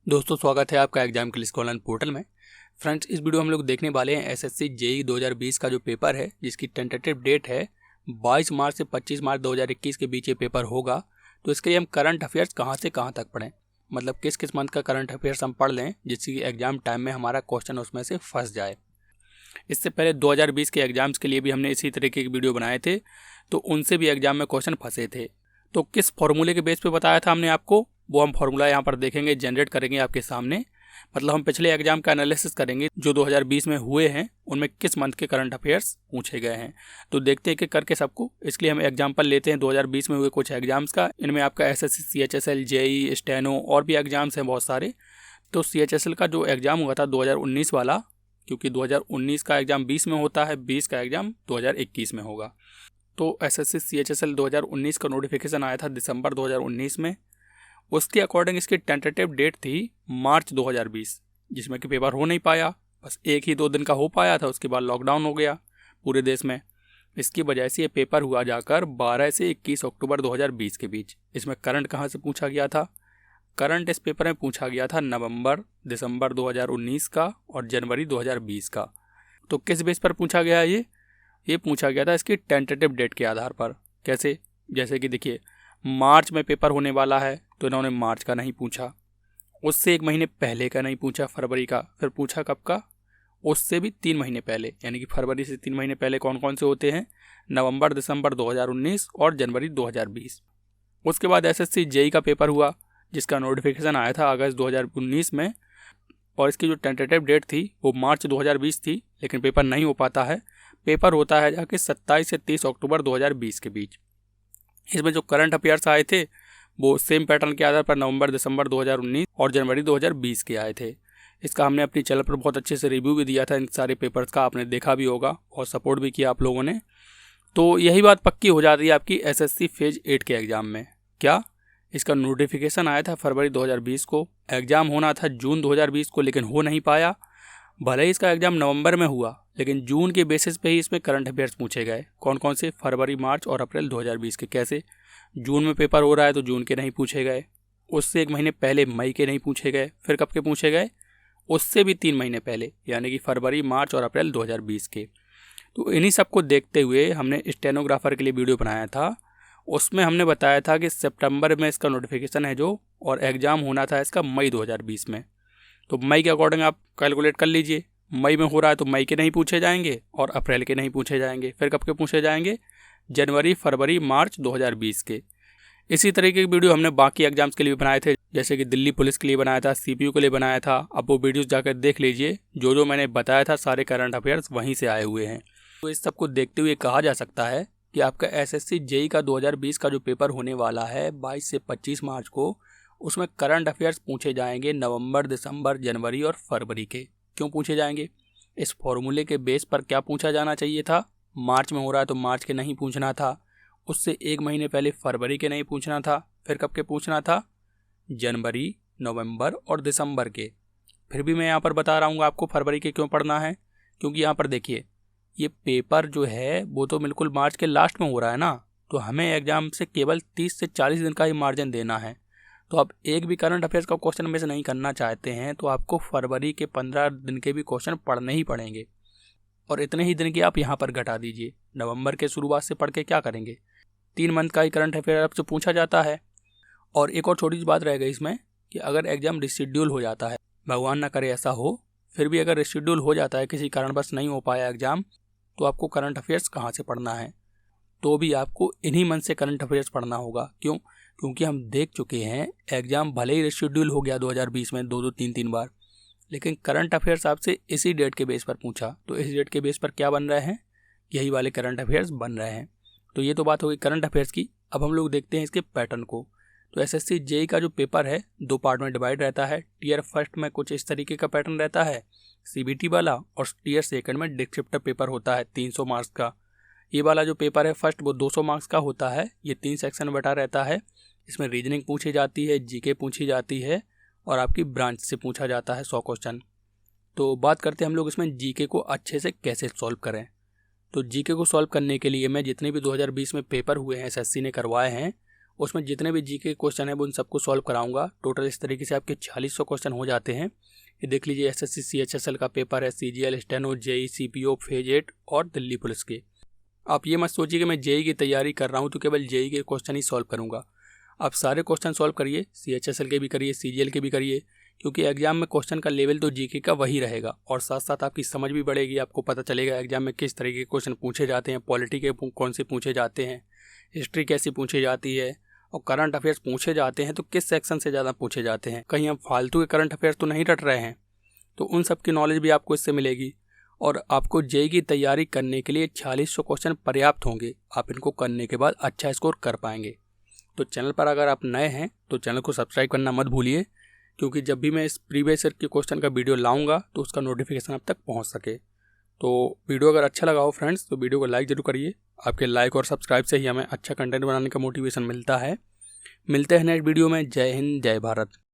दोस्तों, स्वागत है आपका एग्जाम के लिए ऑनलाइन पोर्टल में। फ्रेंड्स, इस वीडियो में हम लोग देखने वाले हैं एसएससी जेई 2020 का जो पेपर है, जिसकी टेंटेटिव डेट है 22 मार्च से 25 मार्च 2021 के बीच ये पेपर होगा। तो इसके लिए हम करंट अफेयर्स कहाँ से कहाँ तक पढ़ें, मतलब किस किस मंथ का करंट अफेयर्स हम पढ़ लें जिससे कि एग्जाम टाइम में हमारा क्वेश्चन उसमें से फंस जाए। इससे पहले 2020 के एग्जाम्स के लिए भी हमने इसी तरीके की वीडियो बनाए थे, तो उनसे भी एग्जाम में क्वेश्चन फंसे थे। तो किस फॉर्मूले के बेस पे बताया था हमने आपको, वो हम फॉर्मूला यहाँ पर देखेंगे, जनरेट करेंगे आपके सामने। मतलब हम पिछले एग्जाम का एनालिसिस करेंगे जो 2020 में हुए हैं, उनमें किस मंथ के करंट अफेयर्स पूछे गए हैं। तो देखते हैं कि करके सबको। इसलिए हम एग्जाम्पल लेते हैं 2020 में हुए कुछ एग्जाम्स का। इनमें आपका एसएससी, सीएचएसएल, जेई, स्टेनो और भी एग्जाम्स हैं बहुत सारे। तो सीएचएसएल का जो एग्जाम हुआ था 2019 वाला, क्योंकि 2019 का एग्जाम 20 में होता है, 20 का एग्जाम 2021 में होगा। तो एसएससी सीएचएसएल 2019 का नोटिफिकेशन आया था दिसंबर 2019 में। उसके अकॉर्डिंग इसकी टेंटेटिव डेट थी मार्च 2020, जिसमें कि पेपर हो नहीं पाया। बस 1 ही 2 दिन का हो पाया था, उसके बाद लॉकडाउन हो गया पूरे देश में। इसकी वजह से ये पेपर हुआ जाकर 12 से 21 अक्टूबर 2020 के बीच। इसमें करंट कहाँ से पूछा गया था? करंट इस पेपर में पूछा गया था नवंबर दिसंबर 2019 का और जनवरी 2020 का। तो किस बेस पर पूछा गया है ये पूछा गया था इसकी टेंटेटिव डेट के आधार पर। कैसे? जैसे कि देखिए, मार्च में पेपर होने वाला है तो इन्होंने मार्च का नहीं पूछा, उससे 1 महीने पहले का नहीं पूछा, फरवरी का। फिर पूछा कब का? उससे भी 3 महीने पहले, यानी कि फरवरी से 3 महीने पहले कौन कौन से होते हैं? नवंबर दिसंबर 2019 और जनवरी 2020। उसके बाद एसएससी जेई का पेपर हुआ, जिसका नोटिफिकेशन आया था अगस्त 2019 में, और इसकी जो टेंटेटिव डेट थी वो मार्च 2020 थी, लेकिन पेपर नहीं हो पाता है। पेपर होता है जाके 27 से 30 अक्टूबर 2020 के बीच। इसमें जो करंट अफेयर्स आए थे वो सेम पैटर्न के आधार पर नवंबर दिसंबर 2019 और जनवरी 2020 के आए थे। इसका हमने अपनी चैनल पर बहुत अच्छे से रिव्यू भी दिया था इन सारे पेपर्स का, आपने देखा भी होगा और सपोर्ट भी किया आप लोगों ने। तो यही बात पक्की हो जाती है आपकी एसएससी फेज 8 के एग्ज़ाम में। क्या? इसका नोटिफिकेशन आया था फरवरी 2020 को, एग्ज़ाम होना था जून 2020 को, लेकिन हो नहीं पाया। भले ही इसका एग्जाम नवंबर में हुआ, लेकिन जून के बेसिस पे ही इसमें करंट अफेयर्स पूछे गए। कौन कौन से? फरवरी, मार्च और अप्रैल 2020 के। कैसे? जून में पेपर हो रहा है तो जून के नहीं पूछे गए, उससे 1 महीने पहले मई के नहीं पूछे गए। फिर कब के पूछे गए? उससे भी 3 महीने पहले, यानी कि फरवरी, मार्च और अप्रैल 2020 के। तो इन्हीं सबको देखते हुए हमने स्टेनोग्राफर के लिए वीडियो बनाया था। उसमें हमने बताया था कि सितंबर में इसका नोटिफिकेशन है जो, और एग्ज़ाम होना था इसका मई 2020 में। तो मई के अकॉर्डिंग आप कैलकुलेट कर लीजिए, मई में हो रहा है तो मई के नहीं पूछे जाएंगे और अप्रैल के नहीं पूछे जाएंगे। फिर कब के पूछे जाएंगे? जनवरी, फरवरी, मार्च 2020 के। इसी तरीके की वीडियो हमने बाकी एग्जाम्स के लिए भी बनाए थे, जैसे कि दिल्ली पुलिस के लिए बनाया था, सीपीयू के लिए बनाया था। अब वो वीडियोस जाकर देख लीजिए, जो जो मैंने बताया था सारे करंट अफेयर्स वहीं से आए हुए हैं। तो इस सबको देखते हुए कहा जा सकता है कि आपका एसएससी जेई का 2020 का जो पेपर होने वाला है 22 से 25 मार्च को, उसमें करंट अफेयर्स पूछे जाएंगे नवंबर, दिसंबर, जनवरी और फरवरी के। क्यों पूछे जाएंगे? इस फॉर्मूले के बेस पर क्या पूछा जाना चाहिए था? मार्च में हो रहा है तो मार्च के नहीं पूछना था, उससे 1 महीने पहले फरवरी के नहीं पूछना था। फिर कब के पूछना था? जनवरी, नवंबर और दिसंबर के। फिर भी मैं यहाँ पर बता रहा हूँ आपको फरवरी के क्यों पढ़ना है, क्योंकि यहाँ पर देखिए, ये पेपर जो है वो तो बिल्कुल मार्च के लास्ट में हो रहा है ना, तो हमें एग्जाम से केवल 30 से 40 दिन का ही मार्जिन देना है। तो आप एक भी करंट अफेयर्स का क्वेश्चन मिस नहीं करना चाहते हैं तो आपको फरवरी के 15 दिन के भी क्वेश्चन पढ़ने ही पड़ेंगे, और इतने ही दिन की आप यहाँ पर घटा दीजिए। नवंबर के शुरुआत से पढ़ के क्या करेंगे? 3 मंथ का ही करंट अफेयर आपसे पूछा जाता है। और एक और छोटी सी बात रह गई इसमें कि अगर एग्जाम रिशेड्यूल हो जाता है, भगवान ना करे ऐसा हो, फिर भी अगर रिशेड्यूल हो जाता है, किसी कारणवश नहीं हो पाया एग्जाम, तो आपको करंट अफेयर्स कहाँ से पढ़ना है? तो भी आपको इन्हीं मंथ से करंट अफेयर्स पढ़ना होगा। क्यों? क्योंकि हम देख चुके हैं एग्जाम भले ही रिशेड्यूल हो गया 2020 में 2-2, 3-3 बार, लेकिन करंट अफेयर्स आपसे इसी डेट के बेस पर पूछा। तो इस डेट के बेस पर क्या बन रहे हैं? यही वाले करंट अफेयर्स बन रहे हैं। तो ये तो बात हो गई करंट अफेयर्स की। अब हम लोग देखते हैं इसके पैटर्न को। तो एसएससी जेई का जो पेपर है 2 पार्ट में डिवाइड रहता है। टीयर फर्स्ट में कुछ इस तरीके का पैटर्न रहता है, सीबीटी वाला, और टीयर सेकंड में डिस्क्रिप्टिव पेपर होता है 300 मार्क्स का। ये वाला जो पेपर है फर्स्ट वो 200 मार्क्स का होता है। ये 3 सेक्शन में बटा रहता है। इसमें रीजनिंग पूछी जाती है, जीके पूछी जाती है, और आपकी ब्रांच से पूछा जाता है 100 क्वेश्चन। तो बात करते हैं हम लोग इसमें जीके को अच्छे से कैसे सॉल्व करें। तो जीके को सॉल्व करने के लिए मैं जितने भी 2020 में पेपर हुए हैं एसएससी ने करवाए हैं, उसमें जितने भी जीके के क्वेश्चन हैं वो उन सबको सॉल्व कराऊंगा। टोटल इस तरीके से आपके 4600 क्वेश्चन हो जाते हैं। ये देख लीजिए, एसएससी सीएचएसएल का पेपर है, CGL, steno, JE, CPO, phase 8 और दिल्ली पुलिस के। आप ये मत सोचिए कि मैं जेई की तैयारी कर रहा हूँ तो केवल जेई के क्वेश्चन ही सॉल्व करूँगा। आप सारे क्वेश्चन सॉल्व करिए, सीएचएसएल के भी करिए, सीजीएल के भी करिए, क्योंकि एग्जाम में क्वेश्चन का लेवल तो जीके का वही रहेगा और साथ साथ आपकी समझ भी बढ़ेगी। आपको पता चलेगा एग्जाम में किस तरीके के क्वेश्चन पूछे जाते हैं, पॉलिटी के कौन से पूछे जाते हैं, हिस्ट्री कैसी पूछी जाती है, और करंट अफेयर्स पूछे जाते हैं तो किस सेक्शन से ज़्यादा पूछे जाते हैं। कहीं हम फालतू के करंट अफेयर्स तो नहीं रट रहे हैं, तो उन सब की नॉलेज भी आपको इससे मिलेगी। और आपको जेई की तैयारी करने के लिए 4600 क्वेश्चन पर्याप्त होंगे। आप इनको करने के बाद अच्छा स्कोर कर पाएंगे। तो चैनल पर अगर आप नए हैं तो चैनल को सब्सक्राइब करना मत भूलिए, क्योंकि जब भी मैं इस प्रीवियस ईयर के क्वेश्चन का वीडियो लाऊंगा तो उसका नोटिफिकेशन आप तक पहुंच सके। तो वीडियो अगर अच्छा लगा हो फ्रेंड्स तो वीडियो को लाइक जरूर करिए। आपके लाइक और सब्सक्राइब से ही हमें अच्छा कंटेंट बनाने का मोटिवेशन मिलता है। मिलते हैं नेक्स्ट वीडियो में। जय हिंद, जय भारत।